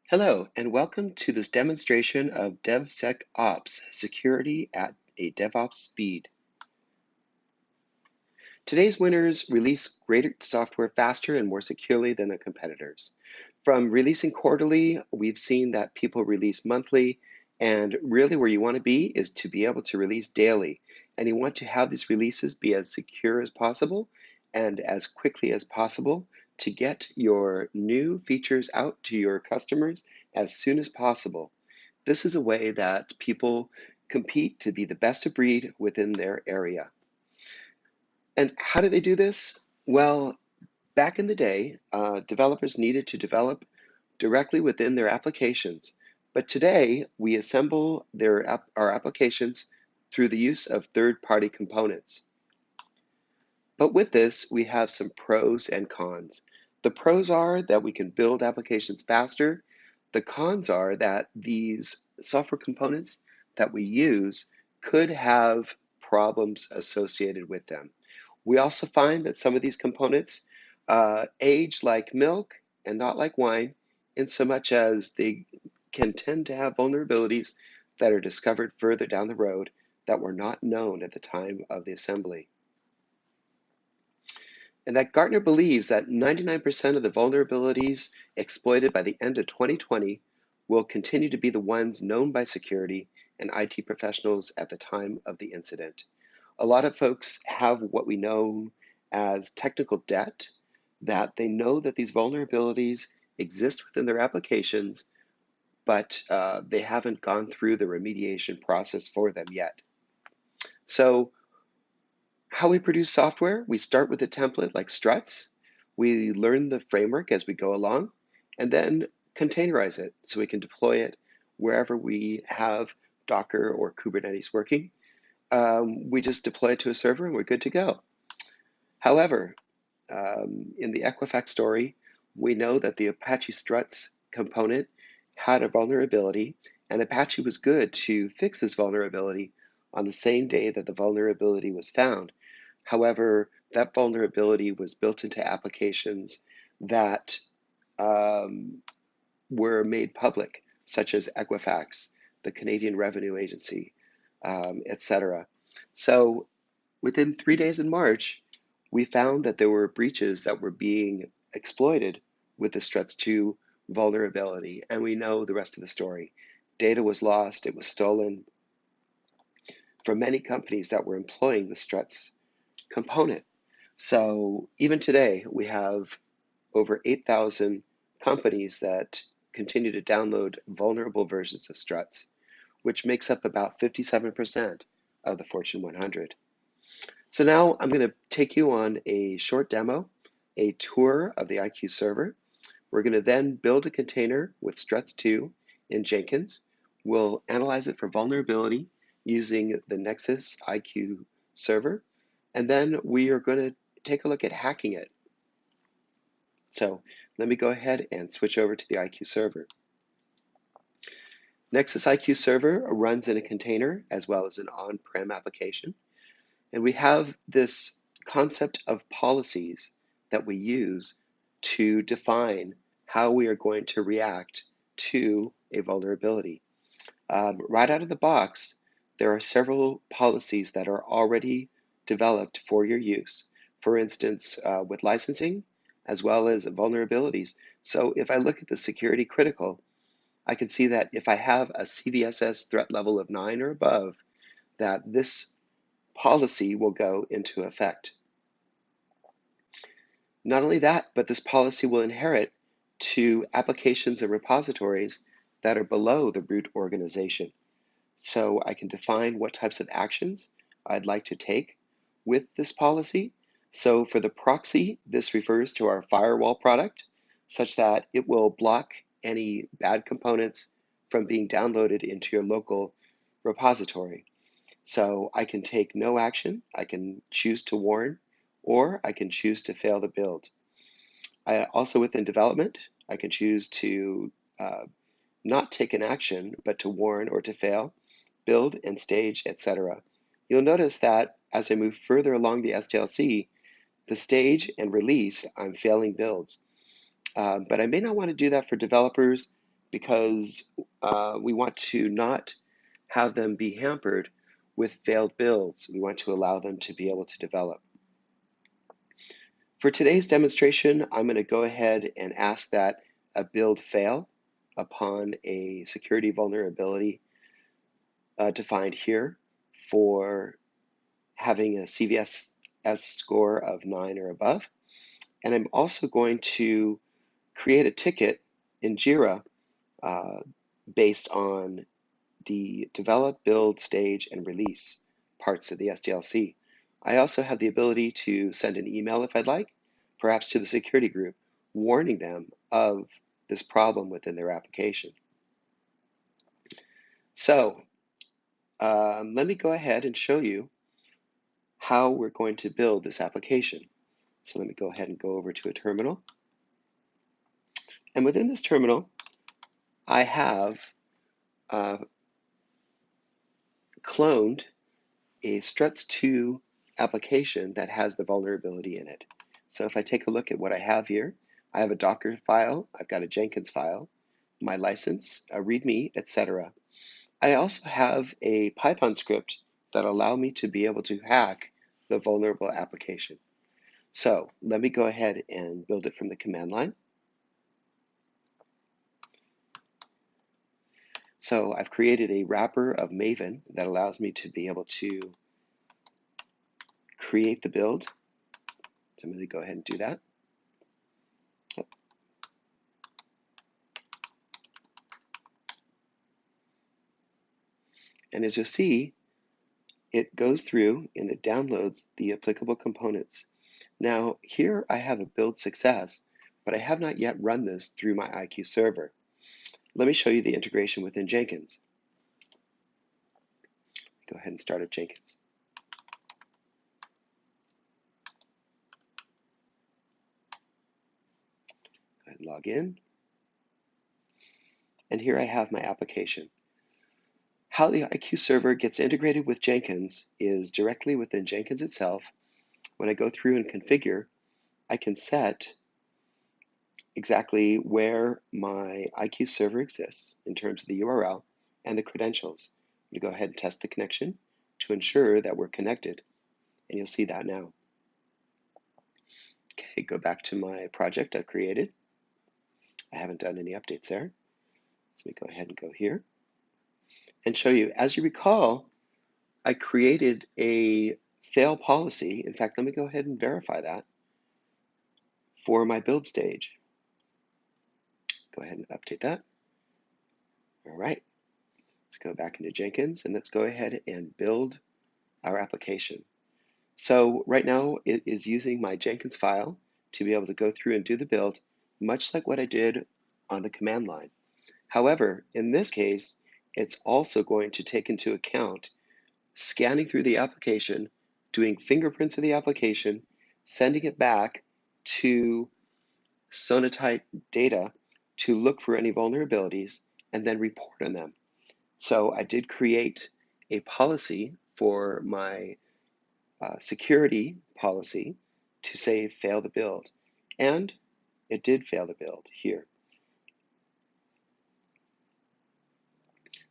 Hello, and welcome to this demonstration of DevSecOps, security at a DevOps speed. Today's winners release greater software faster and more securely than their competitors. From releasing quarterly, we've seen that people release monthly, and really where you want to be is to be able to release daily. And you want to have these releases be as secure as possible and as quickly as possible to get your new features out to your customers as soon as possible. This is a way that people compete to be the best of breed within their area. And how do they do this? Well, back in the day, developers needed to develop directly within their applications. But today, we assemble our applications through the use of third-party components. But with this, we have some pros and cons. The pros are that we can build applications faster. The cons are that these software components that we use could have problems associated with them. We also find that some of these components age like milk and not like wine, in so much as they can tend to have vulnerabilities that are discovered further down the road that were not known at the time of the assembly. And that Gartner believes that 99% of the vulnerabilities exploited by the end of 2020 will continue to be the ones known by security and IT professionals at the time of the incident. A lot of folks have what we know as technical debt, that they know that these vulnerabilities exist within their applications, but they haven't gone through the remediation process for them yet. So how we produce software, we start with a template like struts. We learn the framework as we go along, and then containerize it so we can deploy it wherever we have Docker or Kubernetes working. We just deploy it to a server and we're good to go. However, in the Equifax story, we know that the Apache Struts component had a vulnerability, and Apache was good to fix this vulnerability on the same day that the vulnerability was found. However, that vulnerability was built into applications that were made public, such as Equifax, the Canadian Revenue Agency, etc. So within 3 days in March, we found that there were breaches that were being exploited with the Struts2 vulnerability, and we know the rest of the story. Data was lost, it was stolen from many companies that were employing the Struts component. So even today, we have over 8,000 companies that continue to download vulnerable versions of Struts, which makes up about 57% of the Fortune 100. So now I'm going to take you on a short demo, a tour of the IQ server. We're going to then build a container with Struts2 in Jenkins. We'll analyze it for vulnerability using the Nexus IQ server, and then we are going to take a look at hacking it. So let me go ahead and switch over to the IQ server. Nexus IQ server runs in a container as well as an on-prem application. And we have this concept of policies that we use to define how we are going to react to a vulnerability. Right out of the box, there are several policies that are already developed for your use. For instance, with licensing, as well as vulnerabilities. So if I look at the security critical, I can see that if I have a CVSS threat level of 9 or above, that this policy will go into effect. Not only that, but this policy will inherit to applications and repositories that are below the root organization. So I can define what types of actions I'd like to take with this policy. So for the proxy, this refers to our firewall product, such that it will block any bad components from being downloaded into your local repository. So I can take no action, I can choose to warn, or I can choose to fail the build. Also within development, I can choose to not take an action, but to warn or to fail, build and stage, etc. You'll notice that as I move further along the SDLC, the stage and release, I'm failing builds. But I may not want to do that for developers because we want to not have them be hampered with failed builds. We want to allow them to be able to develop. For today's demonstration, I'm going to go ahead and ask that a build fail upon a security vulnerability defined here for having a CVSS score of 9 or above. And I'm also going to create a ticket in Jira based on the develop, build, stage, and release parts of the SDLC. I also have the ability to send an email if I'd like, perhaps to the security group, warning them of this problem within their application. So let me go ahead and show you how we're going to build this application. So let me go ahead and go over to a terminal. And within this terminal, I have cloned a Struts2 application that has the vulnerability in it. So if I take a look at what I have here, I have a Docker file, I've got a Jenkins file, my license, a README, etc. I also have a Python script that allow me to be able to hack the vulnerable application. So let me go ahead and build it from the command line. So I've created a wrapper of Maven that allows me to be able to create the build. So I'm going to go ahead and do that. And as you'll see, it goes through and it downloads the applicable components. Now here I have a build success, but I have not yet run this through my IQ server. Let me show you the integration within Jenkins. Go ahead and start up Jenkins. Go ahead and log in. And here I have my application. How the IQ server gets integrated with Jenkins is directly within Jenkins itself. When I go through and configure, I can set exactly where my IQ server exists in terms of the URL and the credentials. I'm going to go ahead and test the connection to ensure that we're connected, and you'll see that now. Okay, go back to my project I've created. I haven't done any updates there. So let me go ahead and go here and show you. As you recall, I created a fail policy. In fact, let me go ahead and verify that for my build stage. Go ahead and update that. All right, let's go back into Jenkins and let's go ahead and build our application. So right now it is using my Jenkins file to be able to go through and do the build, much like what I did on the command line. However, in this case, it's also going to take into account scanning through the application, doing fingerprints of the application, sending it back to Sonatype data to look for any vulnerabilities and then report on them. So I did create a policy for my security policy to say fail the build, and it did fail the build here.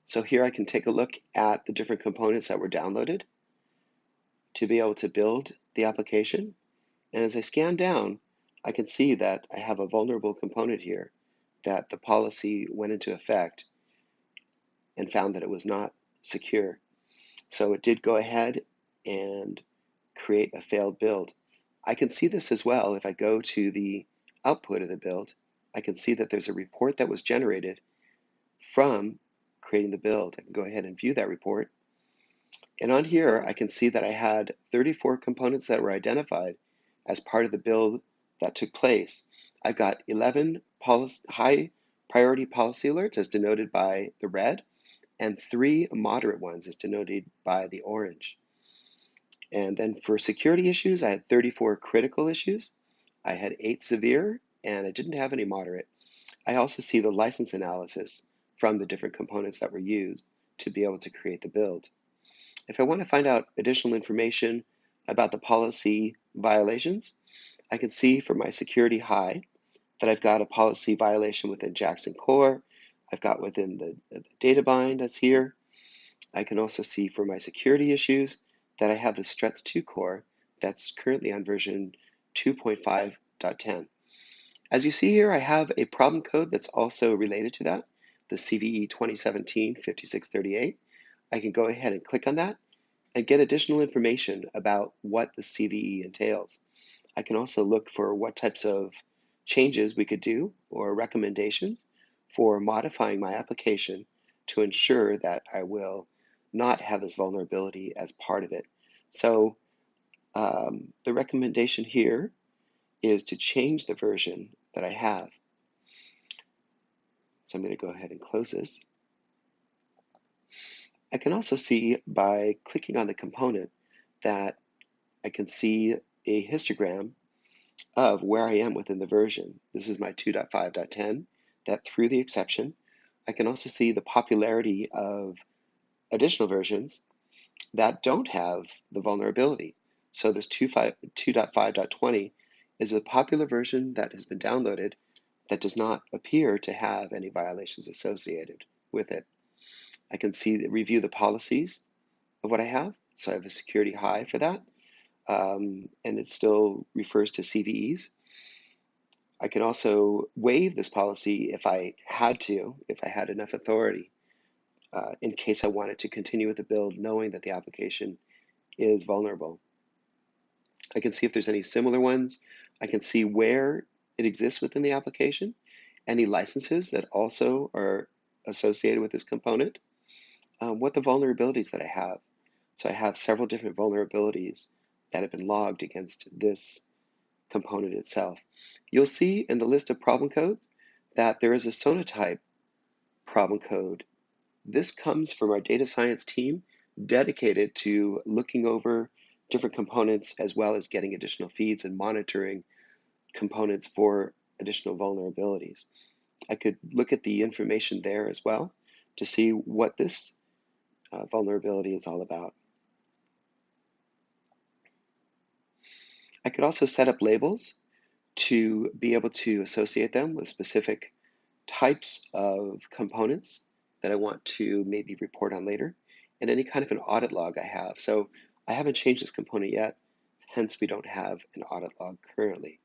So here I can take a look at the different components that were downloaded to be able to build the application. And as I scan down, I can see that I have a vulnerable component here that the policy went into effect and found that it was not secure. So it did go ahead and create a failed build. I can see this as well if I go to the output of the build. I can see that there's a report that was generated from creating the build. I can go ahead and view that report. And on here, I can see that I had 34 components that were identified as part of the build that took place. I've got 11 high priority policy alerts as denoted by the red, and 3 moderate ones as denoted by the orange. And then for security issues, I had 34 critical issues. I had 8 severe, and I didn't have any moderate. I also see the license analysis from the different components that were used to be able to create the build. If I want to find out additional information about the policy violations, I can see for my security high that I've got a policy violation within Jackson Core. I've got within the data bind that's here. I can also see for my security issues that I have the Struts2 core that's currently on version 2.5.10. As you see here, I have a problem code that's also related to that, the CVE 2017-5638. I can go ahead and click on that and get additional information about what the CVE entails. I can also look for what types of changes we could do or recommendations for modifying my application to ensure that I will not have this vulnerability as part of it. So the recommendation here is to change the version that I have. So I'm going to go ahead and close this. I can also see by clicking on the component that I can see a histogram of where I am within the version. This is my 2.5.10 that threw the exception. I can also see the popularity of additional versions that don't have the vulnerability. So this 2.5.20 is a popular version that has been downloaded that does not appear to have any violations associated with it. I can review the policies of what I have. So I have a security high for that, and it still refers to CVEs. I can also waive this policy if I had to, if I had enough authority, in case I wanted to continue with the build knowing that the application is vulnerable. I can see if there's any similar ones. I can see where it exists within the application, any licenses that also are associated with this component, what the vulnerabilities that I have. So I have several different vulnerabilities that have been logged against this component itself. You'll see in the list of problem codes that there is a Sonatype problem code. This comes from our data science team dedicated to looking over different components as well as getting additional feeds and monitoring components for additional vulnerabilities. I could look at the information there as well to see what this vulnerability is all about. I could also set up labels to be able to associate them with specific types of components that I want to maybe report on later, and any kind of an audit log I have. So I haven't changed this component yet, hence we don't have an audit log currently.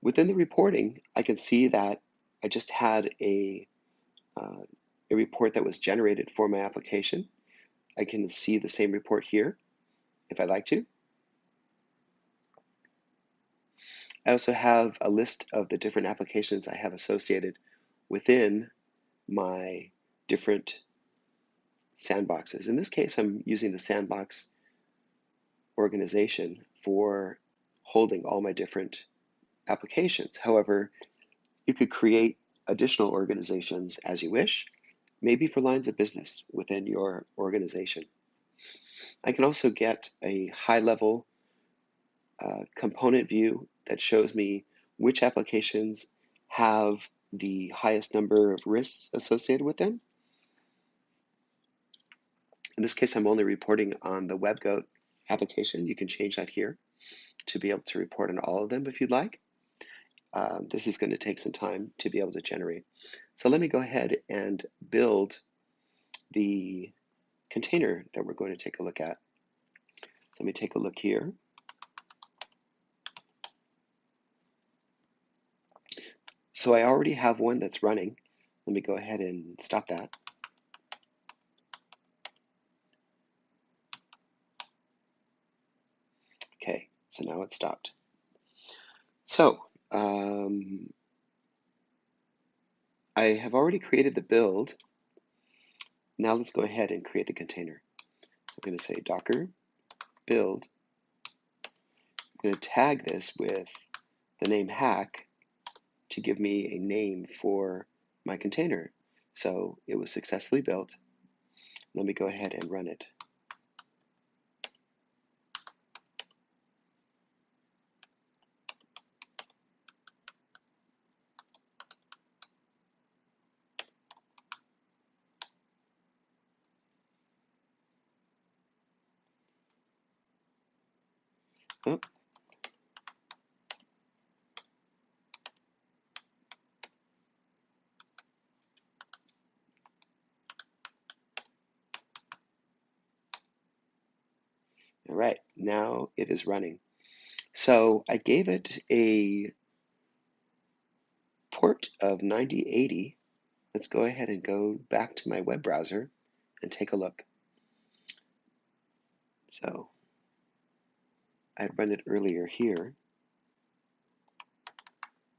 Within the reporting, I can see that I just had a report that was generated for my application. I can see the same report here if I'd like to. I also have a list of the different applications I have associated within my different sandboxes. In this case, I'm using the sandbox organization for holding all my different applications. However, you could create additional organizations as you wish, maybe for lines of business within your organization. I can also get a high-level component view that shows me which applications have the highest number of risks associated with them. In this case, I'm only reporting on the WebGoat application. You can change that here to be able to report on all of them if you'd like. This is going to take some time to be able to generate. So let me go ahead and build the container that we're going to take a look at. So let me take a look here. So I already have one that's running. Let me go ahead and stop that. Okay, so now it's stopped. So I have already created the build. Now let's go ahead and create the container. So I'm going to say docker build. I'm going to tag this with the name hack to give me a name for my container. So it was successfully built. Let me go ahead and run it. Oh. now it is running. So I gave it a port of 9080. Let's go ahead and go back to my web browser and take a look. So I'd run it earlier here.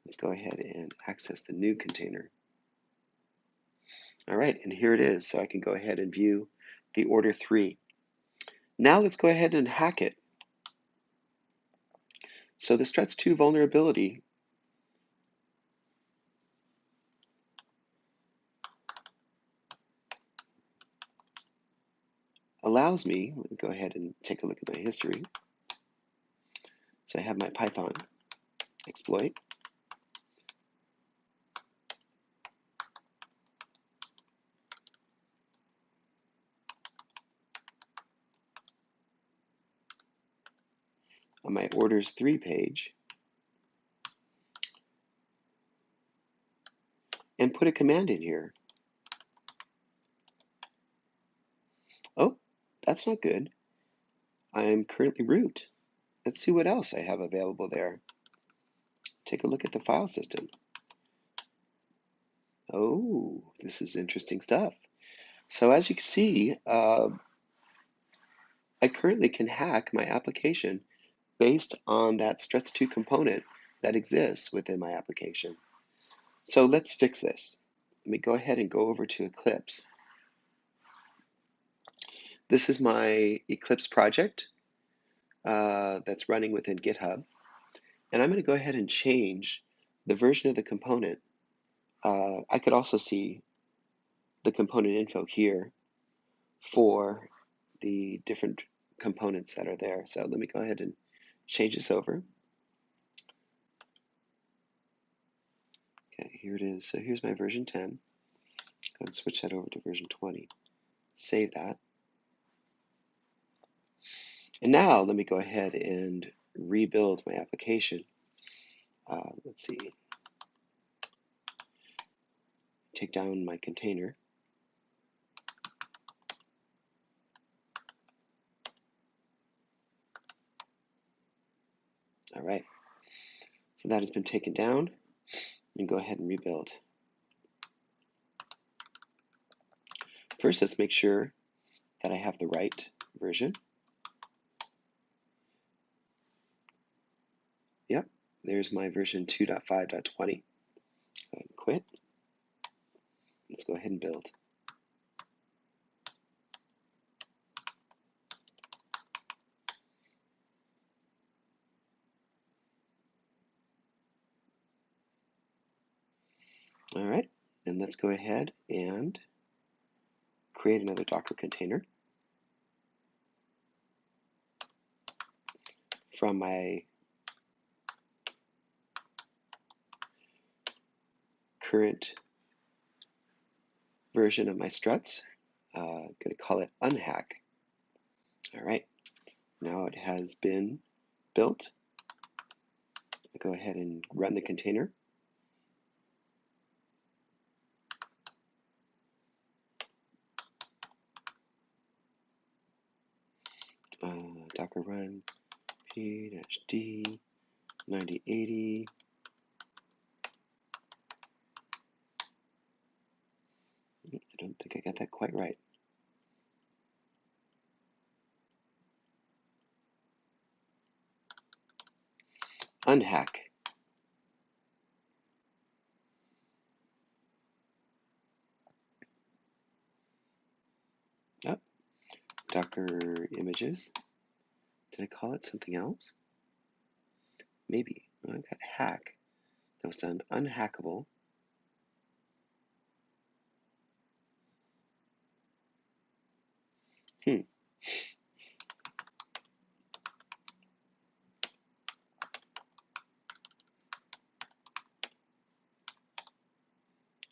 Let's go ahead and access the new container. All right, and here it is. So I can go ahead and view the order 3. Now let's go ahead and hack it. So the Struts2 vulnerability allows me, let me go ahead and take a look at my history. So I have my Python exploit. On my orders 3 page, and put a command in here. Oh, that's not good. I'm currently root. Let's see what else I have available there. Take a look at the file system. Oh, this is interesting stuff. So as you can see, I currently can hack my application based on that Struts2 component that exists within my application. So let's fix this. Let me go ahead and go over to Eclipse. This is my Eclipse project that's running within GitHub. And I'm going to go ahead and change the version of the component. I could also see the component info here for the different components that are there. So let me go ahead and change this over. Okay, here it is. So here's my version 10. Go ahead and switch that over to version 20. Save that. And now let me go ahead and rebuild my application. Let's see. Take down my container. All right. So that has been taken down. And go ahead and rebuild. First, let's make sure that I have the right version. Yep, there's my version 2.5.20. Go ahead and quit. Let's go ahead and build. All right, and let's go ahead and create another Docker container from my current version of my struts. I'm going to call it unhack. All right, now it has been built. I'll go ahead and run the container. Docker run p-d 9080. I don't think I got that quite right. Unhack. Oh, Docker images. Did I call it something else? Maybe. Oh, I got hack. That was done unhackable.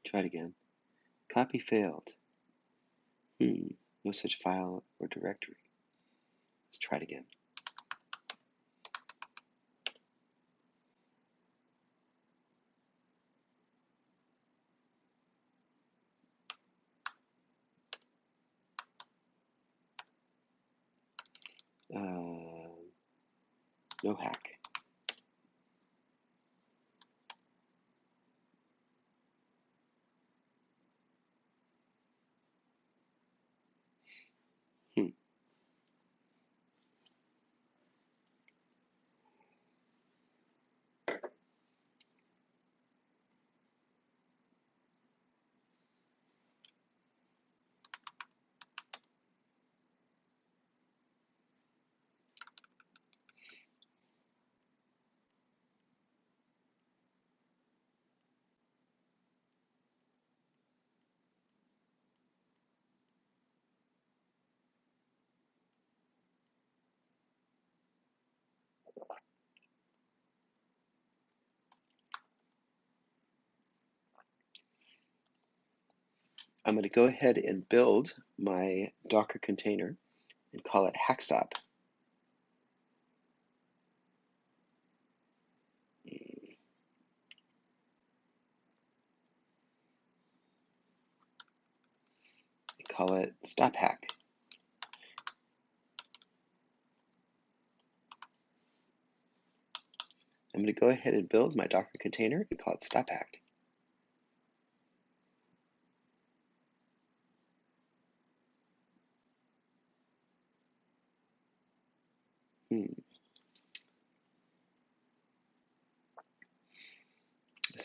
Try it again. Copy failed. No such file or directory. Let's try it again. no hack. Hmm. I'm going to go ahead and build my Docker container and call it Hackstop. Call it Stop Hack. I'm going to go ahead and build my Docker container and call it Stop Hack.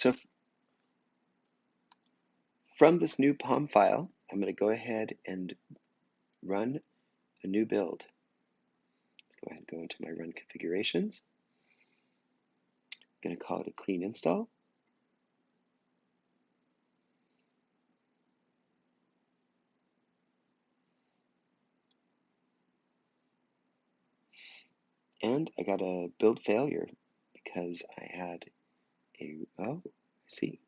So from this new POM file, I'm going to go ahead and run a new build. Let's go ahead and go into my run configurations. I'm going to call it a clean install. And I got a build failure because I had I see.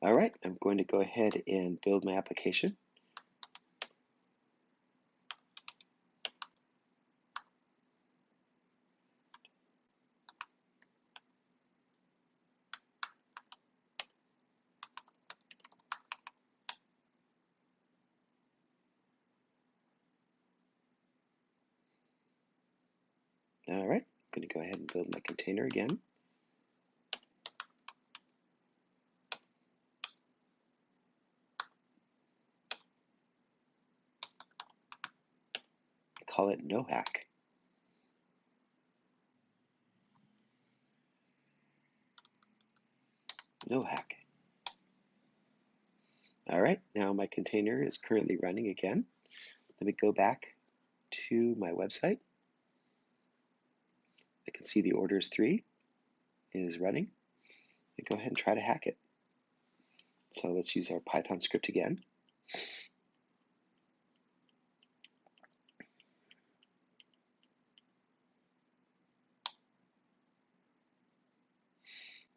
All right, I'm going to go ahead and build my application. All right, I'm going to go ahead and build my container again. Call it no hack. No hack. All right, now my container is currently running again. Let me go back to my website. I can see the orders 3 is running. Go ahead and try to hack it. So let's use our Python script again.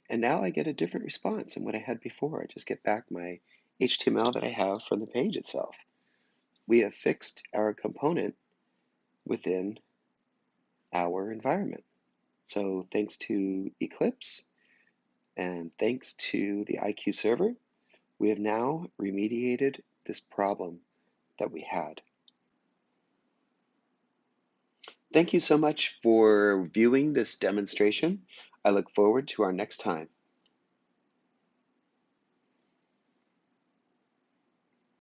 And now I get a different response than what I had before. I just get back my HTML that I have from the page itself. We have fixed our component within our environment. So thanks to Eclipse and thanks to the IQ server, we have now remediated this problem that we had. Thank you so much for viewing this demonstration. I look forward to our next time.